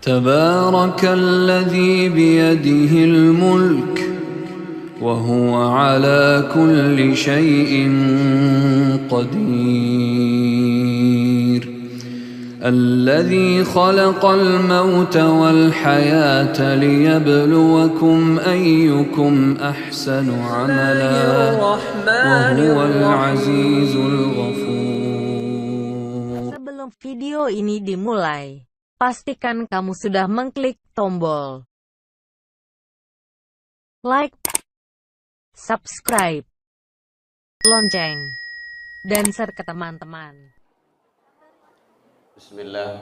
تبارك الذي بيده الملك وهو على كل شيء قدير الذي خلق الموت والحياة ليبلوكم أيكم أحسن عملا وهو العزيز الغفور. Sebelum video ini dimulai, pastikan kamu sudah mengklik tombol like, subscribe, lonceng, dan share ke teman-teman. Bismillah.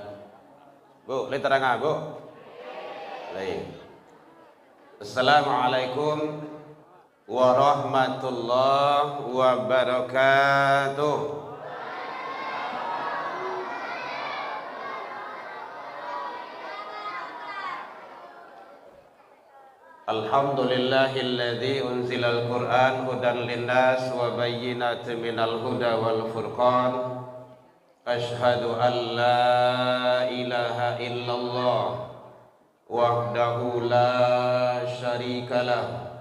Bu, lihat terang Bu. Baik. Assalamualaikum warahmatullahi wabarakatuh. Alhamdulillahilladzi unzilal Qur'an hudan linnas wa bayyinatin minal huda wal furqan. Ashhadu an la ilaha illallah wahdahu la syarikalah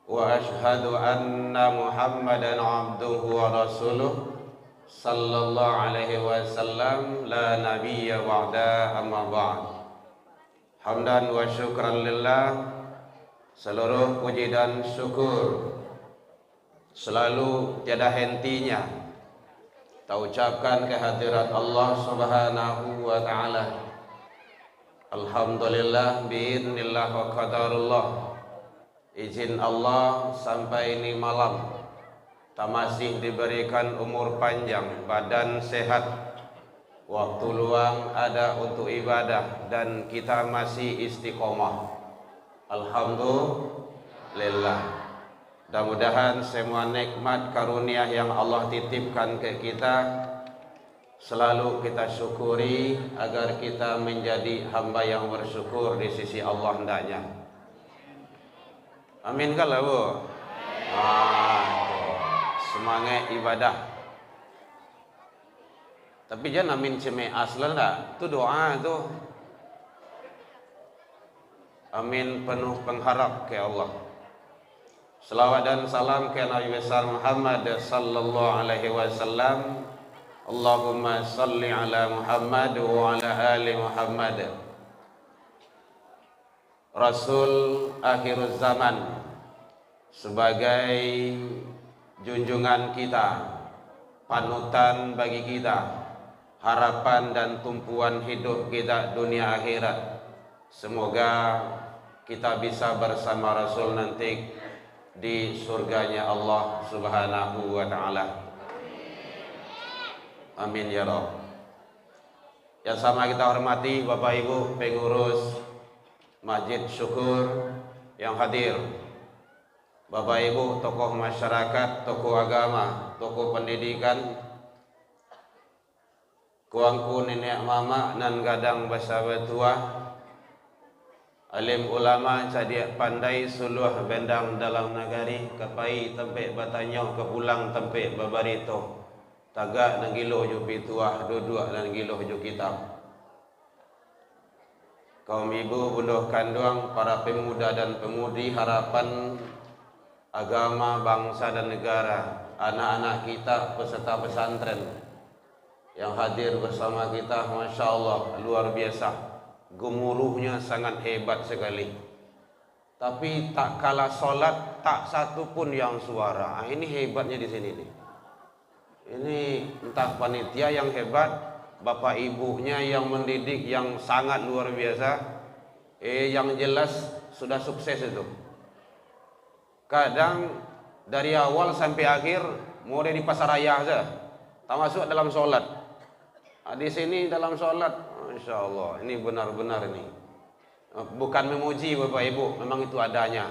wa ashhadu anna Muhammadan abduhu wa rasuluh sallallahu alaihi wasallam la nabiyya ba'da amma ba'd. Hamdan wa syukran lillah, seluruh puji dan syukur selalu tiada hentinya kita ucapkan kehadirat Allah Subhanahu wa ta'ala. Alhamdulillah biidznillah wa qadarullah. Izin Allah sampai ini malam kita masih diberikan umur panjang, badan sehat, waktu luang ada untuk ibadah, dan kita masih istiqomah. Alhamdulillah. Mudah-mudahan semua nikmat karunia yang Allah titipkan ke kita selalu kita syukuri agar kita menjadi hamba yang bersyukur di sisi Allah hendaknya. Amin kalau Bu. Semangat ibadah. Tapi jangan amin ceme aslan dah. Itu doa tu. Amin penuh pengharap ke Allah. Salawat dan salam ke Nabi besar Muhammad sallallahu alaihi wasallam. Allahumma salli ala Muhammad wa ala ali Muhammad. Rasul akhir zaman sebagai junjungan kita, panutan bagi kita, harapan dan tumpuan hidup kita dunia akhirat. Semoga kita bisa bersama Rasul nanti di surganya Allah Subhanahu wa ta'ala. Amin ya Rabb. Yang sama kita hormati Bapak Ibu pengurus Masjid Syukur yang hadir, Bapak Ibu tokoh masyarakat, tokoh agama, tokoh pendidikan, kuangku nenek mama nan gadang basa betua, alim ulama cadiak pandai suluh bendang dalam nagari, kepai tempe batanyo kepulang tempe babarito, tagak nang gilo jo pituah duduk nang gilo jo kitab. Kaum ibu, bunduh kandung, para pemuda dan pemudi harapan agama, bangsa dan negara, anak-anak kita peserta pesantren yang hadir bersama kita, Masya Allah luar biasa. Gemuruhnya sangat hebat sekali. Tapi tak kalah solat tak satu pun yang suara. Ini hebatnya di sini nih. Ini entah panitia yang hebat, bapak ibunya yang mendidik yang sangat luar biasa. Yang jelas sudah sukses itu. Kadang dari awal sampai akhir mulai di pasaraya saja, tak masuk dalam solat. Di sini dalam solat, Masya Allah, ini benar-benar ini. Bukan memuji Bapak Ibu, memang itu adanya.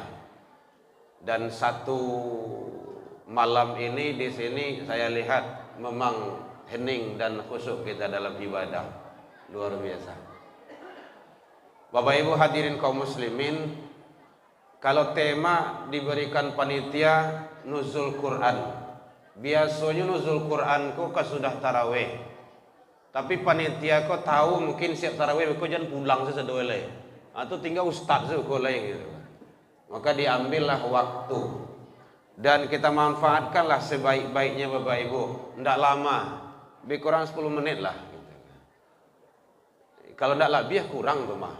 Dan satu malam ini di sini saya lihat memang hening dan khusyuk kita dalam ibadah. Luar biasa. Bapak Ibu hadirin kaum muslimin, kalau tema diberikan panitia nuzul Quran, biasanya nuzul Quranku sudah tarawih. Tapi panitia kau tahu mungkin siap tarawih kau jangan pulang sesedoleh. Atau tinggal ustaz sekoleh gitu. Maka diambillah waktu dan kita manfaatkanlah sebaik-baiknya Bapak Ibu. Tidak lama, lebih kurang 10 menit lah. Gitu. Kalau tidak lebih kurang tuh mah.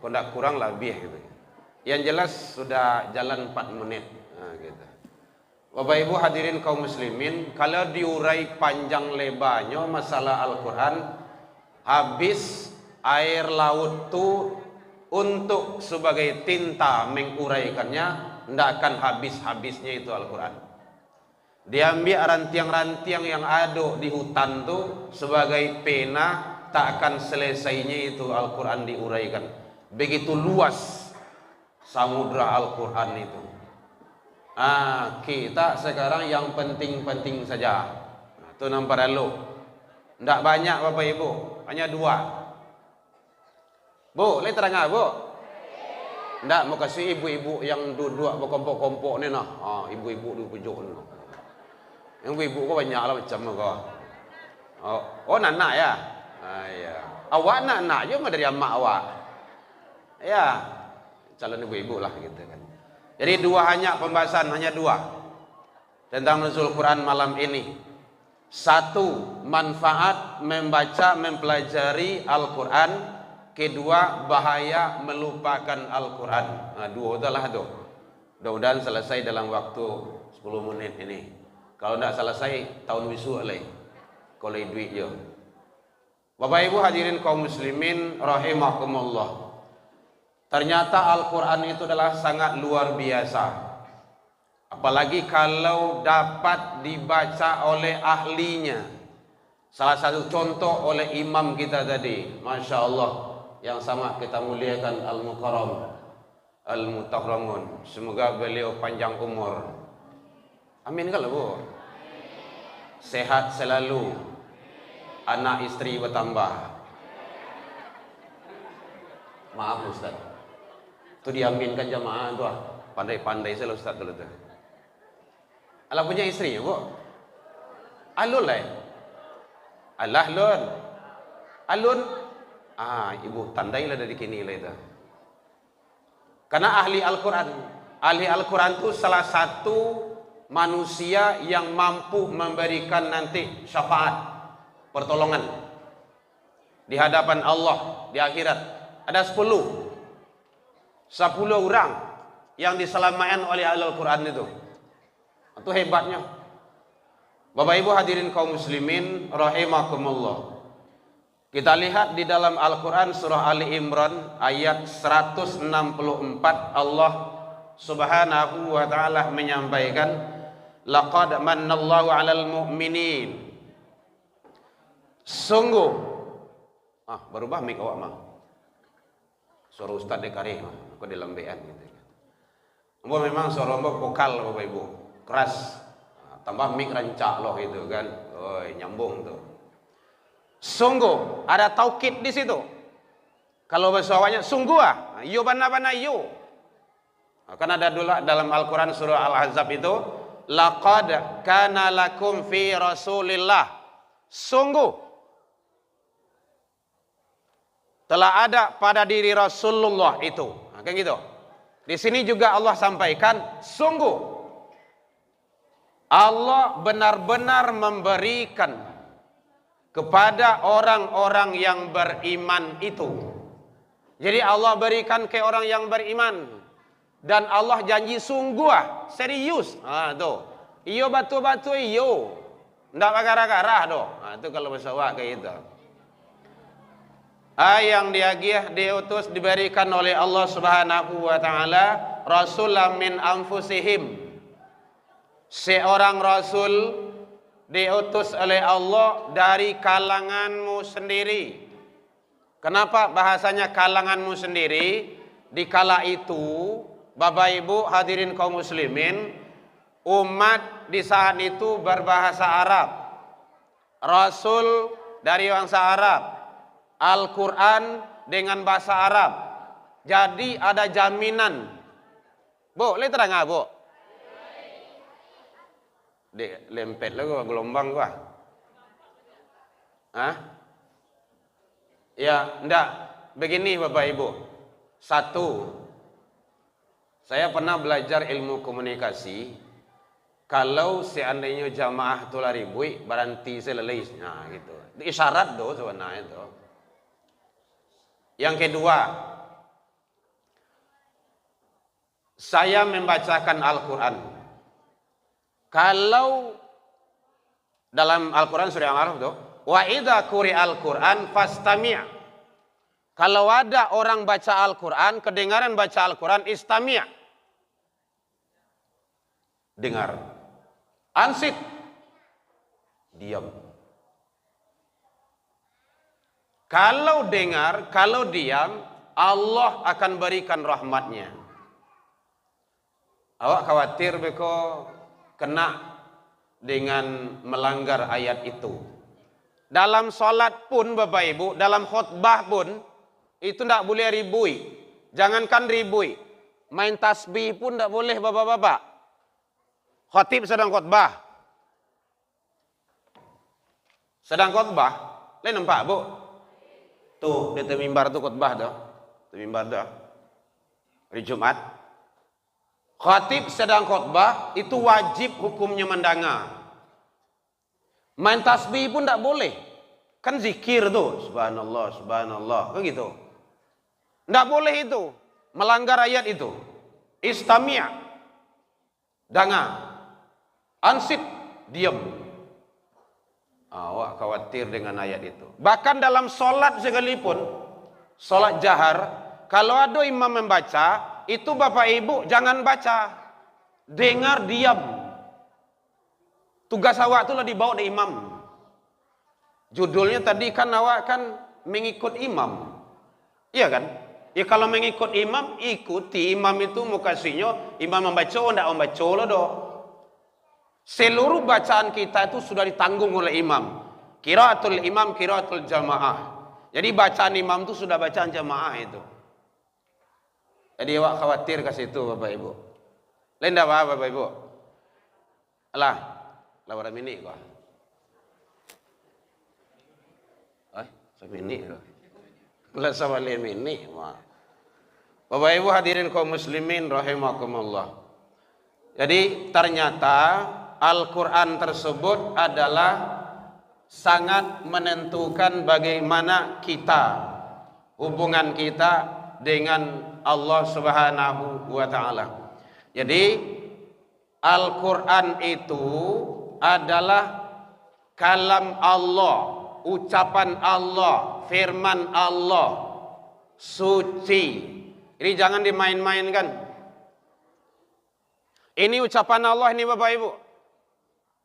Kalau tidak kurang lebih gitu. Yang jelas sudah jalan 4 menit. Nah, gitu. Bapak Ibu hadirin kaum muslimin, kalau diurai panjang lebarnya masalah Al-Quran, habis air laut itu untuk sebagai tinta menguraikannya, tidak akan habis-habisnya itu Al-Quran. Diambil rantiang-rantiang yang ada di hutan itu sebagai pena, tak akan selesainya itu Al-Quran diuraikan. Begitu luas samudra Al-Quran itu. Kita sekarang yang penting-penting saja. Itu nampak dulu. Tidak banyak Bapak Ibu, hanya 2. Bu, boleh terang Bu? Tidak, mau kasih ibu-ibu yang duduk berkompok-kompok ni nah. Ibu-ibu di pojok ni. Yang ibu kau banyak lah macam kau. Oh, nak ya? Ya. Awak nak je dari amak awak. Ya, calon ibu-ibu lah gitu kan. Jadi 2 hanya pembahasan, hanya 2 tentang nuzul Quran malam ini. 1, manfaat membaca, mempelajari Al-Quran. 2, bahaya melupakan Al-Quran. 2 adalah tu. Mudah-mudahan selesai dalam waktu 10 menit ini. Kalau tidak selesai, tahun wisu alai. Kalau duit je. Bapak Ibu hadirin kaum muslimin rahimakumullah. Ternyata Al-Quran itu adalah sangat luar biasa. Apalagi kalau dapat dibaca oleh ahlinya. Salah satu contoh oleh imam kita tadi. Masya Allah. Yang sama kita muliakan Al-Mukarram, Al-Mutakramun. Semoga beliau panjang umur. Amin kalau Bu. Sehat selalu. Anak istri bertambah. Maaf Ustaz. Itu diaminkan jamaah tu pandai-pandai saya Ustaz dulu tu. Alah punya istri ya Bu? Alun lah. Alah lun. Alun. Ibu tandailah dari kini lah itu. Karena ahli Al-Quran. Ahli Al-Quran itu salah satu manusia yang mampu memberikan nanti syafaat, pertolongan di hadapan Allah di akhirat. Ada 10 orang yang diselamatkan oleh Al-Quran itu. Itu hebatnya. Bapak Ibu hadirin kaum muslimin rahimakumullah. Kita lihat di dalam Al-Quran surah Ali Imran ayat 164, Allah subhanahu wa ta'ala menyampaikan, laqad mannallahu 'alal mu'minin. Sungguh berubah mic awak mah. Suara Ustaz dekari mah, aku dilambean gitu. Memang suara vokal Bapak Ibu, keras. Tambah mic rancak loh itu kan. Nyambung tuh. Sungguh ada taukid di situ. Kalau bahasa awalnya sungguh yo bana-bana yo. Kan ada dulu dalam Al-Quran surah Al-Ahzab itu, laqad kana lakum fi Rasulillah. Sungguh telah ada pada diri Rasulullah itu. Kayak gitu. Di sini juga Allah sampaikan, sungguh Allah benar-benar memberikan kepada orang-orang yang beriman itu. Jadi Allah berikan ke orang yang beriman. Dan Allah janji sungguh, serius. Tuh. Iyo batu-batu iyo. Ndak garah-garah doh. Itu kalau bahasa awak kayak itu. Yang diutus diberikan oleh Allah Subhanahu wa taala rasulan min anfusihim. Seorang rasul diutus oleh Allah dari kalanganmu sendiri. Kenapa bahasanya kalanganmu sendiri? Di kala itu, Bapak Ibu hadirin kaum muslimin, umat di saat itu berbahasa Arab. Rasul dari bangsa Arab. Al-Quran dengan bahasa Arab. Jadi ada jaminan. Bu, boleh terang Bu? Lempet lah gua gelombang gua. Ya, enggak. Begini Bapak Ibu. Satu, saya pernah belajar ilmu komunikasi. Kalau seandainya jamaah tu lari bui, berhenti selesai. Nah, gitu. Itu isyarat do sebenarnya itu. Yang kedua, saya membacakan Al-Quran. Kalau dalam Al-Quran surah Al-Araf tuh, wa idza quri'al Quran fastami'. Kalau ada orang baca Al-Quran, kedengaran baca Al-Quran, istami'. Dengar. Ansit. Diam. Kalau dengar, kalau diam, Allah akan berikan rahmatnya. Awak khawatir beko kena dengan melanggar ayat itu. Dalam sholat pun Bapak Ibu, dalam khutbah pun, itu tidak boleh ribui. Jangankan ribui, main tasbih pun tidak boleh Bapak-Bapak. Khatib sedang khutbah. Sedang khutbah, lain nampak Bu? Tuh, di mimbar tuh khutbah dah. Di mimbar dah. Hari Jumat. Khatib sedang khutbah, itu wajib hukumnya mendengar. Main tasbih pun tidak boleh. Kan zikir tuh, subhanallah, subhanallah, kan gitu. Tidak boleh itu, melanggar ayat itu. Istami', dengar. Ansit, diam. Awak khawatir dengan ayat itu. Bahkan dalam solat sekalipun, solat jahar, kalau ada imam membaca, itu Bapak Ibu jangan baca. Dengar, diam. Tugas awak itulah dibawa di imam. Judulnya tadi kan awak kan mengikut imam. Iya kan? Ya kalau mengikut imam, ikuti imam itu mukasinya, imam membaca, tidak membaca lah doh. Seluruh bacaan kita itu sudah ditanggung oleh imam. Qiraatul imam, qiraatul jamaah. Jadi bacaan imam itu sudah bacaan jamaah itu. Jadi awak khawatir ke situ Bapak Ibu. Lain dah Bapak Ibu. Alah, lawaran ini kok. Ini lah sama ini. Bapak Ibu hadirin kaum muslimin rahimakumullah. Jadi ternyata Al-Quran tersebut adalah sangat menentukan bagaimana kita, hubungan kita dengan Allah Subhanahu wa Ta'ala. Jadi Al-Quran itu adalah kalam Allah, ucapan Allah, firman Allah, suci. Ini jangan dimain-mainkan. Ini ucapan Allah ini Bapak Ibu.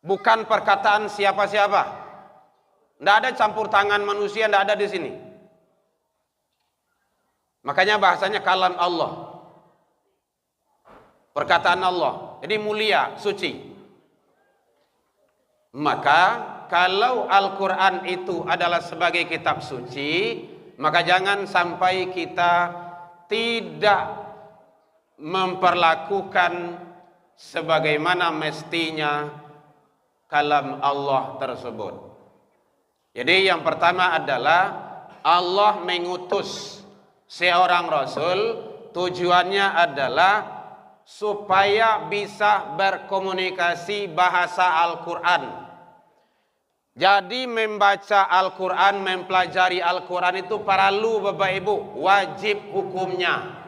Bukan perkataan siapa-siapa. Tidak ada campur tangan manusia, tidak ada di sini. Makanya bahasanya kalam Allah. Perkataan Allah. Jadi mulia, suci. Maka kalau Al-Quran itu adalah sebagai kitab suci, maka jangan sampai kita tidak memperlakukan sebagaimana mestinya kalam Allah tersebut. Jadi yang pertama adalah Allah mengutus seorang Rasul, tujuannya adalah supaya bisa berkomunikasi bahasa Al-Quran. Jadi membaca Al-Quran, mempelajari Al-Quran itu perlu Bapak Ibu, wajib hukumnya.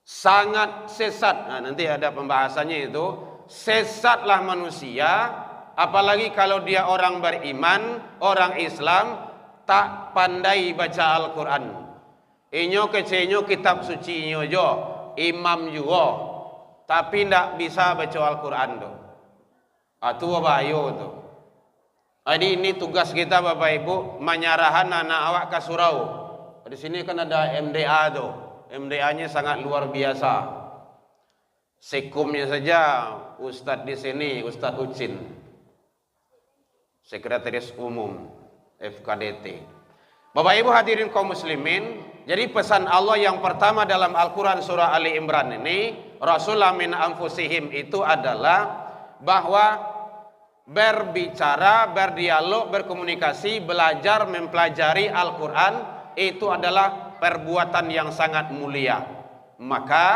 Sangat sesat, nah, nanti ada pembahasannya itu. Sesatlah manusia, apalagi kalau dia orang beriman, orang Islam, tak pandai baca Al-Quran. Inyo kecenyo kitab suci inyo jo, imam juga, tapi tidak bisa baca Al-Quran tuh. Itu bahaya tuh. Jadi ini tugas kita Bapak Ibu, menyarahan anak awak ke surau. Di sini kan ada MDA tuh. MDA-nya sangat luar biasa. Sekumnya saja Ustadz di sini, Ustadz Ucin, Sekretaris Umum FKDT. Bapak Ibu hadirin kaum muslimin, jadi pesan Allah yang pertama dalam Al-Quran surah Ali Imran ini, Rasulullah min anfusihim, itu adalah bahwa berbicara, berdialog, berkomunikasi, belajar, mempelajari Al-Quran, itu adalah perbuatan yang sangat mulia. Maka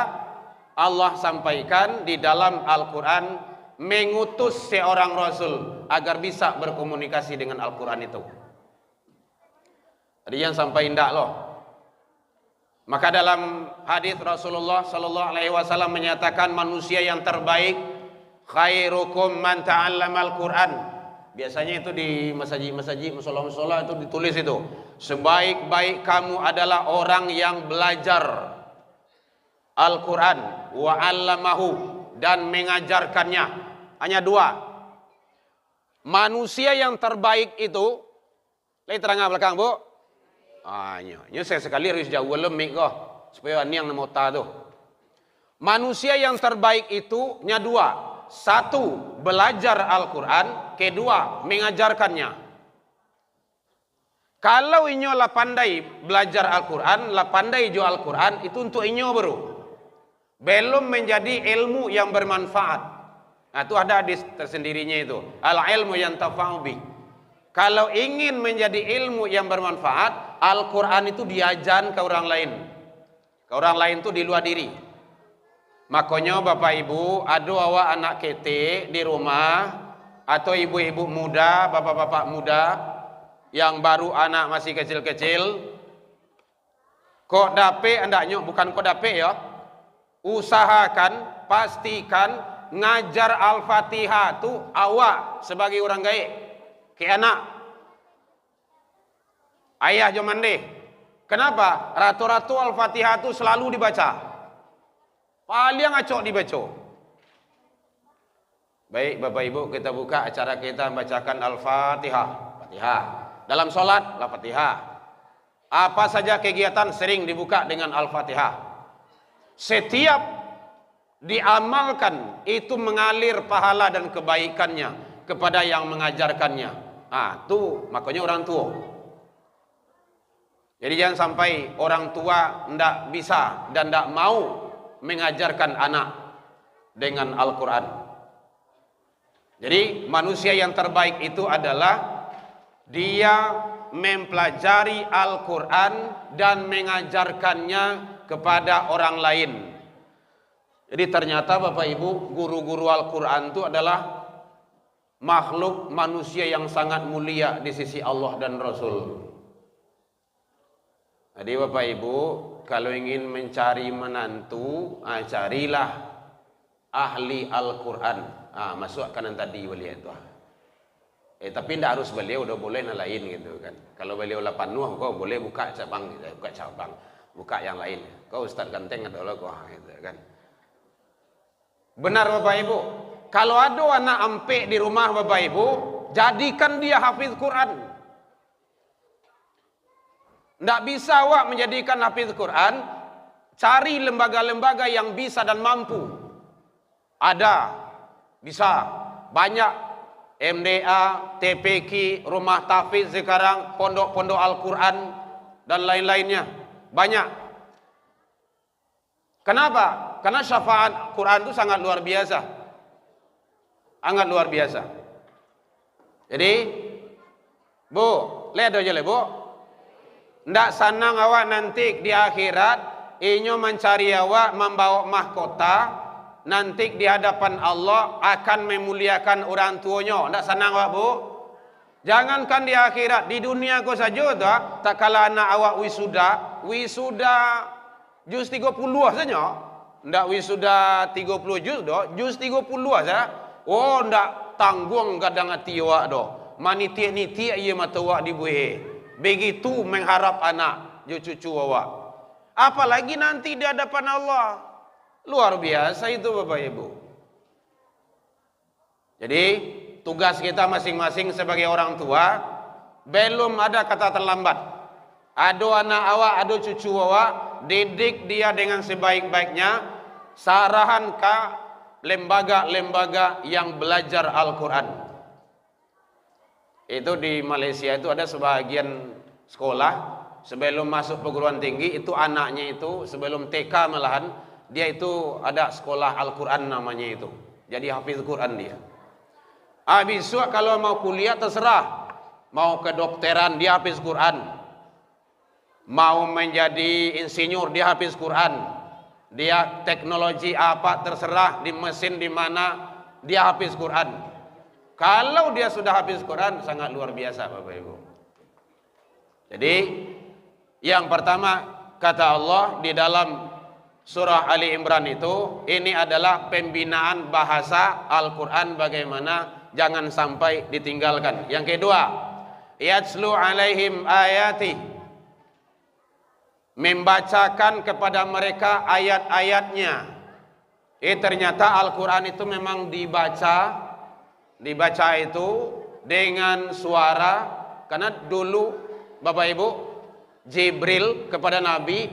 Allah sampaikan di dalam Al-Quran, mengutus seorang Rasul agar bisa berkomunikasi dengan Al-Quran itu. Tadi yang sampai indah loh. Maka dalam hadis Rasulullah Sallallahu Alaihi Wasallam menyatakan manusia yang terbaik, khairukum man ta'allama al-Quran. Biasanya itu di masjid-masjid, musola-musola itu ditulis itu, sebaik-baik kamu adalah orang yang belajar Al-Quran wa 'allamahu, dan mengajarkannya. Hanya dua. Manusia yang terbaik itu, lihat terangah belakang bu. Ini saya sekali harus jauh lemik kok, supaya ini yang mau tahu. Manusia yang terbaik itu nya dua. Satu, belajar Al-Quran. Kedua, mengajarkannya. Kalau inyo lah pandai belajar Al-Quran, lah pandai jual Al-Quran, itu untuk inyo baru. Belum menjadi ilmu yang bermanfaat. Nah, itu ada hadis tersendirinya itu. Al-ilmu yang tafa'u bih. Kalau ingin menjadi ilmu yang bermanfaat, Al-Quran itu diajar ke orang lain. Ke orang lain itu di luar diri. Makanya Bapak Ibu, ada awak anak kete di rumah, atau ibu-ibu muda, bapak-bapak muda, yang baru anak masih kecil-kecil, kok dape, andaknya bukan kok dape ya, usahakan, pastikan, ngajar Al-Fatihah tu awak sebagai orang gaib ke anak. Ayah zaman deh. Kenapa? Ratu-ratu Al-Fatihah tu selalu dibaca. Paling acok dibaca. Baik Bapak Ibu, kita buka acara kita membacakan Al-Fatihah. Fatihah. Dalam sholat, Al-Fatihah. Apa saja kegiatan sering dibuka dengan Al-Fatihah. Setiap diamalkan itu mengalir pahala dan kebaikannya kepada yang mengajarkannya. Itu makanya orang tua. Jadi jangan sampai orang tua tidak bisa dan tidak mau mengajarkan anak dengan Al-Quran. Jadi manusia yang terbaik itu adalah dia mempelajari Al-Quran dan mengajarkannya kepada orang lain. Jadi ternyata Bapak Ibu, guru-guru Al-Quran itu adalah makhluk manusia yang sangat mulia di sisi Allah dan Rasul. Jadi Bapak Ibu, kalau ingin mencari menantu, carilah ahli Al-Quran. Masukkan yang tadi beliau itu. Tapi tidak harus beliau, udah boleh yang lain gitu kan. Kalau beliau lah penuh, kau boleh buka cabang, buka yang lain. Kau Ustaz Ganteng adalah kau gitu kan. Benar Bapak Ibu. Kalau ada anak ampe di rumah Bapak Ibu, jadikan dia hafiz Quran. Tidak bisa awak menjadikan hafiz Quran, cari lembaga-lembaga yang bisa dan mampu. Ada, bisa, banyak MDA, TPQ, rumah tahfiz sekarang, pondok-pondok Al-Quran dan lain-lainnya, banyak. Kenapa? Karena syafaat Quran itu sangat luar biasa. Sangat luar biasa. Jadi, Bu, lihat aja Bu. Ndak sanang awak nanti di akhirat, inyo mencari awak membawa mahkota, nanti di hadapan Allah akan memuliakan orang tuanya. Ndak sanang awak Bu. Jangankan di akhirat, di dunia kau saja tak kala anak awak wisuda juz 30 saja. Ndak wisuda 30 juz doh, juz 30 saja. Oh, ndak tanggung kadang hati awak doh. Maniti-niti ia mata awak dibuih. Begitu mengharap anak, cucu awak. Apalagi nanti di hadapan Allah. Luar biasa itu Bapak Ibu. Jadi tugas kita masing-masing sebagai orang tua, belum ada kata terlambat. Ada anak awak, ada cucu awak, didik dia dengan sebaik-baiknya. Sarahan ke lembaga-lembaga yang belajar Al-Quran. Itu di Malaysia itu ada sebagian sekolah sebelum masuk perguruan tinggi itu anaknya itu sebelum TK malahan dia itu ada sekolah Al-Quran namanya itu. Jadi hafiz Quran dia. Besok kalau mau kuliah terserah. Mau kedokteran dia hafiz Quran. Mau menjadi insinyur dia hafiz Quran. Dia teknologi apa terserah, di mesin di mana dia hafiz Quran. Kalau dia sudah hafiz Quran sangat luar biasa Bapak Ibu. Jadi yang pertama kata Allah di dalam surah Ali Imran itu, ini adalah pembinaan bahasa Al-Quran bagaimana jangan sampai ditinggalkan. Yang kedua, yatslu alaihim ayati, membacakan kepada mereka ayat-ayatnya. Ternyata Al-Quran itu memang dibaca itu dengan suara, karena dulu Bapak Ibu Jibril kepada Nabi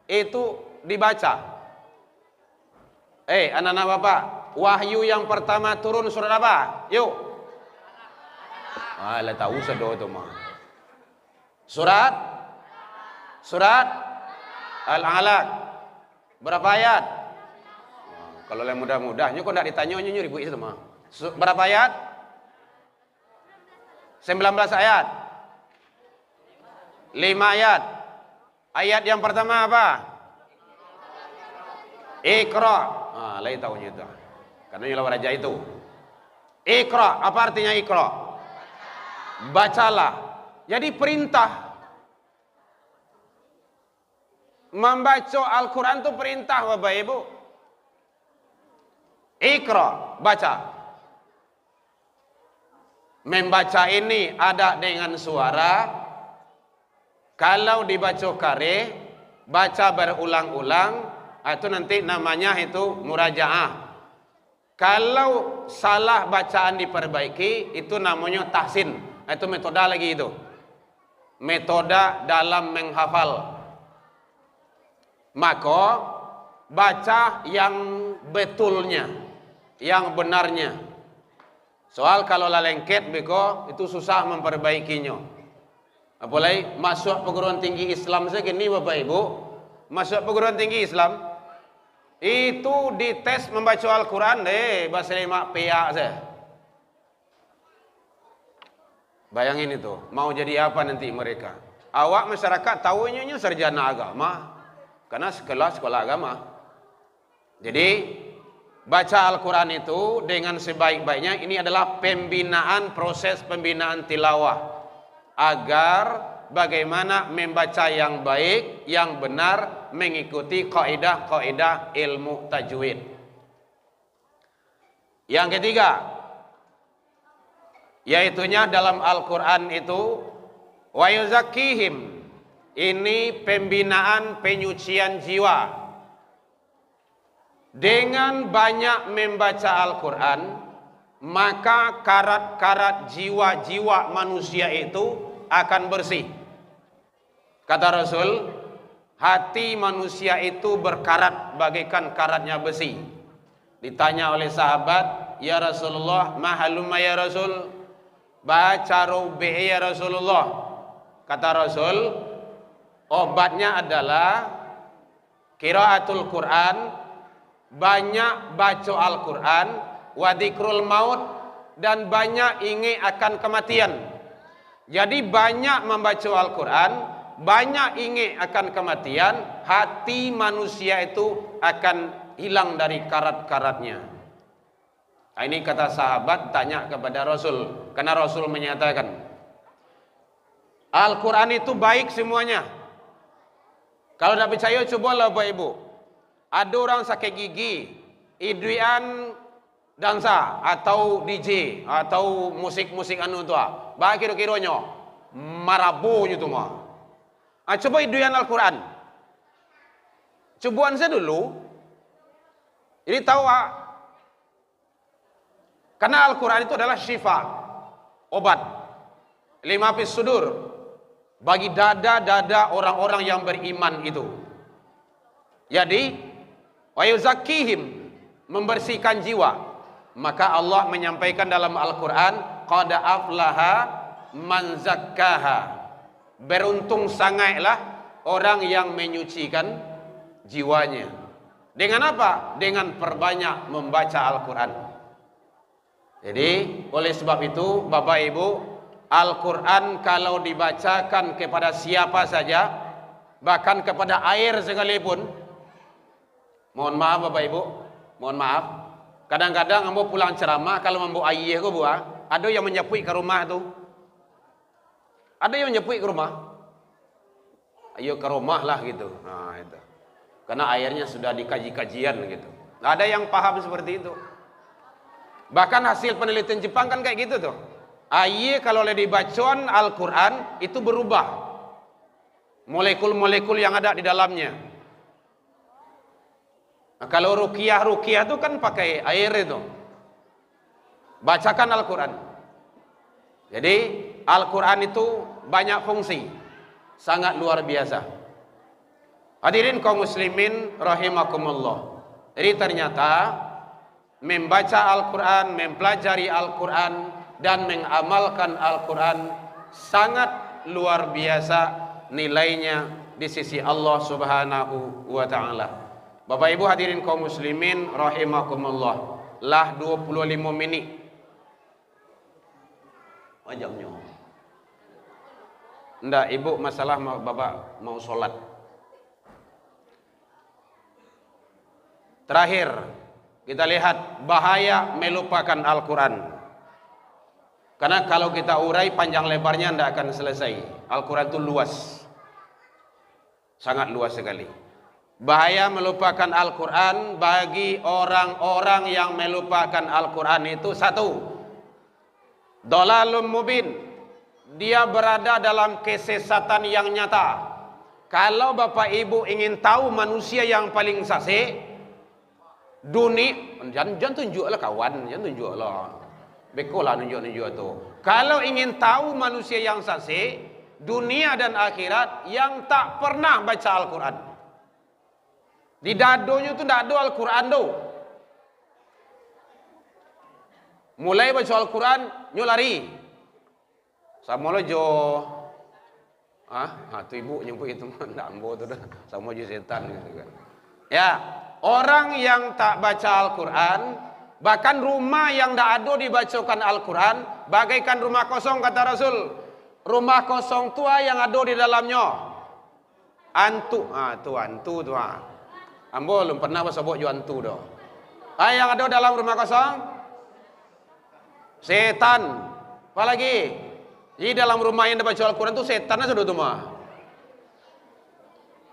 itu dibaca. Anak-anak Bapak, wahyu yang pertama turun surat apa? Yuk. Lah tahu sedo itu mah. Surat Al-Alaq. Berapa ayat? Kalau yang mudah-mudahnya kok enggak ditanya nyuri bu itu mah. Berapa ayat? 19 ayat. 5 ayat. Ayat yang pertama apa? Iqra. Lain tahunya itu. Karena nyawa raja itu. Iqra, apa artinya Iqra? Bacalah. Jadi perintah. Membaca Al-Quran itu perintah Bapak Ibu. Iqra, baca. Membaca ini ada dengan suara. Kalau dibaca kare, baca berulang-ulang, itu nanti namanya itu murajaah. Kalau salah bacaan diperbaiki, itu namanya tahsin. Itu metode lagi itu. Metode dalam menghafal. Maka baca yang betulnya, yang benarnya. Soal kalau lalengket beko itu susah memperbaikinya. Apalagi masuk perguruan tinggi Islam segini Bapak Ibu, masuk perguruan tinggi Islam itu dites membaca Al-Quran bahasa 5 PA saja. Bayangin itu, mau jadi apa nanti mereka? Awak masyarakat tahunya sarjana agama, karena sekolah agama. Jadi baca Al-Quran itu dengan sebaik-baiknya. Ini adalah proses pembinaan tilawah, agar bagaimana membaca yang baik, yang benar, mengikuti kaidah-kaidah ilmu tajwid. Yang ketiga, yaitunya dalam Al-Quran itu wa yuzakkihim. Ini pembinaan penyucian jiwa. Dengan banyak membaca Al-Quran, maka karat-karat jiwa-jiwa manusia itu akan bersih. Kata Rasul, hati manusia itu berkarat bagaikan karatnya besi. Ditanya oleh sahabat, ya Rasulullah, mahalumma ya Rasul, baca rubi ya Rasulullah. Kata Rasul, obatnya adalah qiraatul Quran, banyak baca Al-Quran, wa dzikrul maut, dan banyak ingat akan kematian. Jadi banyak membaca Al-Quran, banyak ingat akan kematian, hati manusia itu akan hilang dari karat-karatnya. Ini kata sahabat tanya kepada Rasul, karena Rasul menyatakan Al-Quran itu baik semuanya. Kalau tidak percaya, cobalah Bapak Ibu. Ada orang sakit gigi, iduan dansa atau DJ atau musik-musik anu tua, bah kira-kiranya marabunya tu mah. Coba iduan Al-Quran. Cobaan saya dulu. Ini tahu karena Al-Quran itu adalah syifa, obat, lima fis sudur, bagi dada-dada orang-orang yang beriman itu. Jadi wa yuzakkihim, membersihkan jiwa. Maka Allah menyampaikan dalam Al-Quran, qad aflaha man zakkaha, beruntung sangatlah orang yang menyucikan jiwanya. Dengan apa? Dengan perbanyak membaca Al-Quran. Jadi oleh sebab itu Bapak Ibu, Al-Quran kalau dibacakan kepada siapa saja, bahkan kepada air sekalipun, mohon maaf Bapak Ibu, mohon maaf, kadang-kadang ambo pulang ceramah kalau ambo air ko buah, ada yang menyepui ke rumah tu, ada yang menyepui ke rumah, ayo ke rumah lah gitu, nah itu, karena airnya sudah dikaji-kajian gitu. Ada yang paham seperti itu. Bahkan hasil penelitian Jepang kan kayak gitu tuh. Air kalau dibacaan Al-Quran itu berubah molekul-molekul yang ada di dalamnya. Nah, kalau ruqyah itu kan pakai air itu. Bacakan Al-Quran. Jadi Al-Quran itu banyak fungsi, sangat luar biasa. Hadirin kaum muslimin rahimakumullah. Jadi ternyata membaca Al-Quran, mempelajari Al-Quran, dan mengamalkan Al-Quran sangat luar biasa nilainya di sisi Allah Subhanahu wa Ta'ala. Bapak Ibu hadirin kaum muslimin rahimakumullah, lah 25 menit wajamnya. Ndak ibu, masalah bapak mau sholat. Terakhir kita lihat bahaya melupakan Al-Quran. Karena kalau kita urai panjang lebarnya tidak akan selesai. Al-Quran itu luas, sangat luas sekali. Bahaya melupakan Al-Quran bagi orang-orang yang melupakan Al-Quran itu satu, dhalalun mubin, dia berada dalam kesesatan yang nyata. Kalau Bapak Ibu ingin tahu manusia yang paling fasik dunia, jangan tunjuklah kawan, jangan tunjuklah, bekolah nunjuk-nunjuk tu. Kalau ingin tahu manusia yang fasik dunia dan akhirat, yang tak pernah baca Al-Quran, di dadonya tu tak ada Al-Quran tu. Mulai baca Al-Quran nyo lari, sama lo jo, tu ibu nyebut itu ndak ambo tu dah, sama jo setan gitu kan. Ya, orang yang tak baca Al-Quran, bahkan rumah yang tak ada dibacakan Al-Quran, bagaikan rumah kosong kata Rasul. Rumah kosong tua yang ada di dalamnya antu, antu tu. Ambo belum pernah sebut jo antu dah. Yang ada dalam rumah kosong setan. Apalagi di dalam rumah yang dibaca Al-Quran tu setannya sudah tu mah.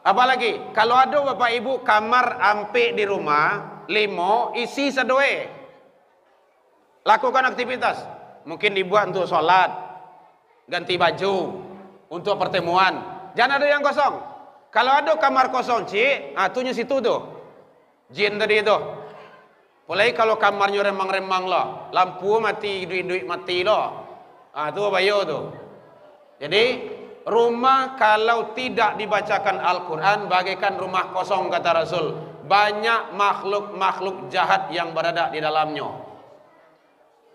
Apalagi kalau ada Bapak Ibu kamar ampe di rumah 5 isi sedoe, lakukan aktivitas, mungkin dibuat untuk sholat, ganti baju, untuk pertemuan. Jangan ada yang kosong. Kalau ada kamar kosong cik, tunya situ tuh jin tadi itu. Mulai kalau kamarnya remang-remang lah, lampu mati, duit-duit mati lah, tu bayo tuh. Jadi rumah kalau tidak dibacakan Al-Quran bagaikan rumah kosong kata Rasul. Banyak makhluk-makhluk jahat yang berada di dalamnya.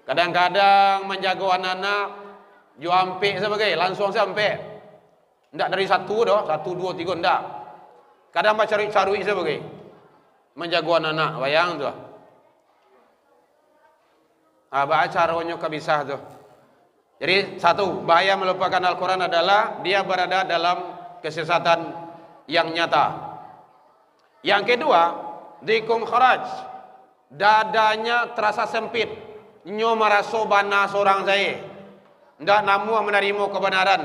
Kadang-kadang menjaga anak-anak jo ampe sebagai langsung sampai. Ndak dari 1 doh, 1, 2, 3 ndak. Kadang baca cari-cari sebagai menjaga anak-anak, bayang tu. Baca caranya kabisah tu. Jadi satu, bahaya melupakan Al-Quran adalah dia berada dalam kesesatan yang nyata. Yang kedua, dikung kharaj, dadanya terasa sempit, inyo merasa bana seorang saya, ndak namu menerima kebenaran,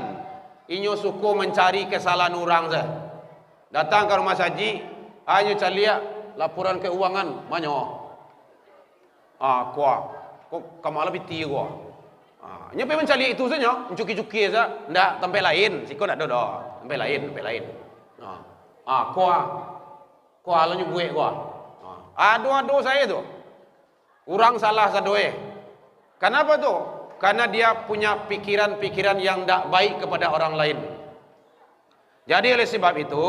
inyo suku mencari kesalahan orang saya. Datang ke rumah saji, hanya cari laporan keuangan, mana? Kok kamu lebih tinggi Nya pe mencari itu saja, mencuki-cuki saja, ndak tempat lain, siko ndak ada, tempat lain. Kuah lo nyubuh kuah. Ado saya tu. Orang salah sadoe. Kenapa tu? Karena dia punya pikiran-pikiran yang ndak baik kepada orang lain. Jadi oleh sebab itu,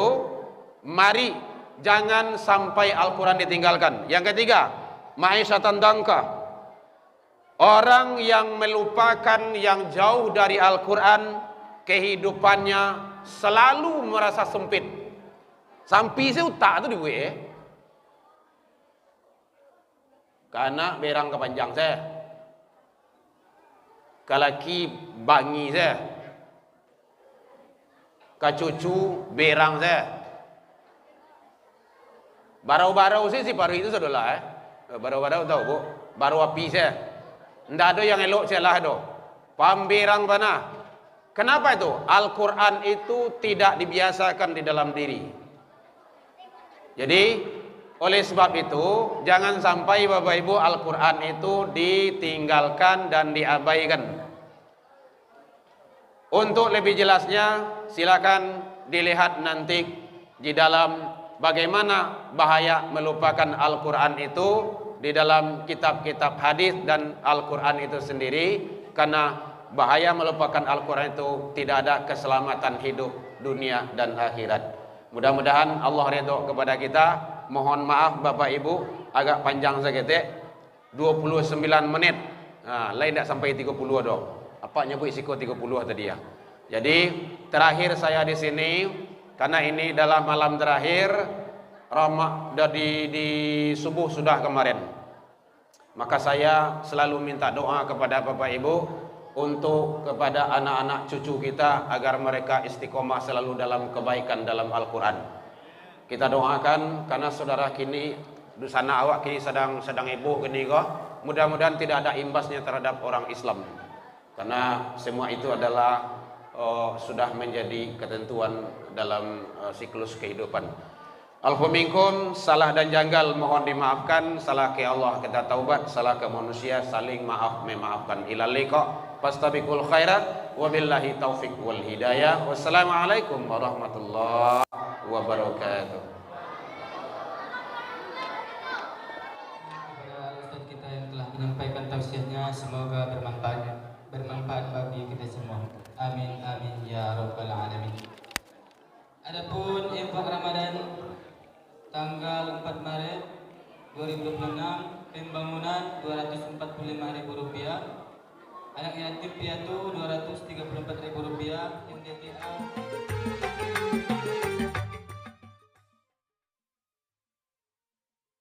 mari jangan sampai Al-Quran ditinggalkan. Yang ketiga, ma'isyatan dangka. Orang yang melupakan, yang jauh dari Al-Quran, kehidupannya selalu merasa sempit. Sampai seutak tu dibuat karena berang kepanjang saya. kalaki bangi saya, kacucu berang saya, barau-barau sih si paru itu saudara barau-barau tahu bu, baru api saya, ndak ada yang elok saya lah do, pamberang tanah. Kenapa itu? Al-Quran itu tidak dibiasakan di dalam diri. Jadi oleh sebab itu jangan sampai Bapak Ibu Al-Quran itu ditinggalkan dan diabaikan. Untuk lebih jelasnya silakan dilihat nanti di dalam bagaimana bahaya melupakan Al-Quran itu di dalam kitab-kitab hadis dan Al-Quran itu sendiri, karena bahaya melupakan Al-Quran itu tidak ada keselamatan hidup dunia dan akhirat. Mudah-mudahan Allah ridho kepada kita. Mohon maaf Bapak Ibu agak panjang sedikit, 29 menit. Lain tidak sampai 30 dong. Apa nyebut isiko 30 tadi ya. Jadi terakhir saya di sini karena ini adalah malam terakhir di subuh sudah kemarin. Maka saya selalu minta doa kepada Bapak Ibu untuk kepada anak-anak cucu kita agar mereka istiqomah selalu dalam kebaikan dalam Al-Quran. Kita doakan karena saudara kini di sana awak kini sedang ibu gini kok. Mudah-mudahan tidak ada imbasnya terhadap orang Islam. Karena semua itu adalah sudah menjadi ketentuan dalam siklus kehidupan. Alfa minkum, salah dan janggal mohon dimaafkan. Salah ke Allah kita taubat, salah ke manusia saling maaf memaafkan. Ilal liqa fastabiqul khairat wabillahi taufik wal hidayah. Wassalamualaikum warahmatullahi wabarakatuh. Kepada Ustaz kita yang telah menyampaikan tausiahnya, semoga bermanfaat bagi kita semua. Amin amin ya rabbal alamin. Adapun infak Ramadan tanggal 4 Maret 2026, pembangunan Rp245.000, anak yatim piatu Rp234.000, MDTA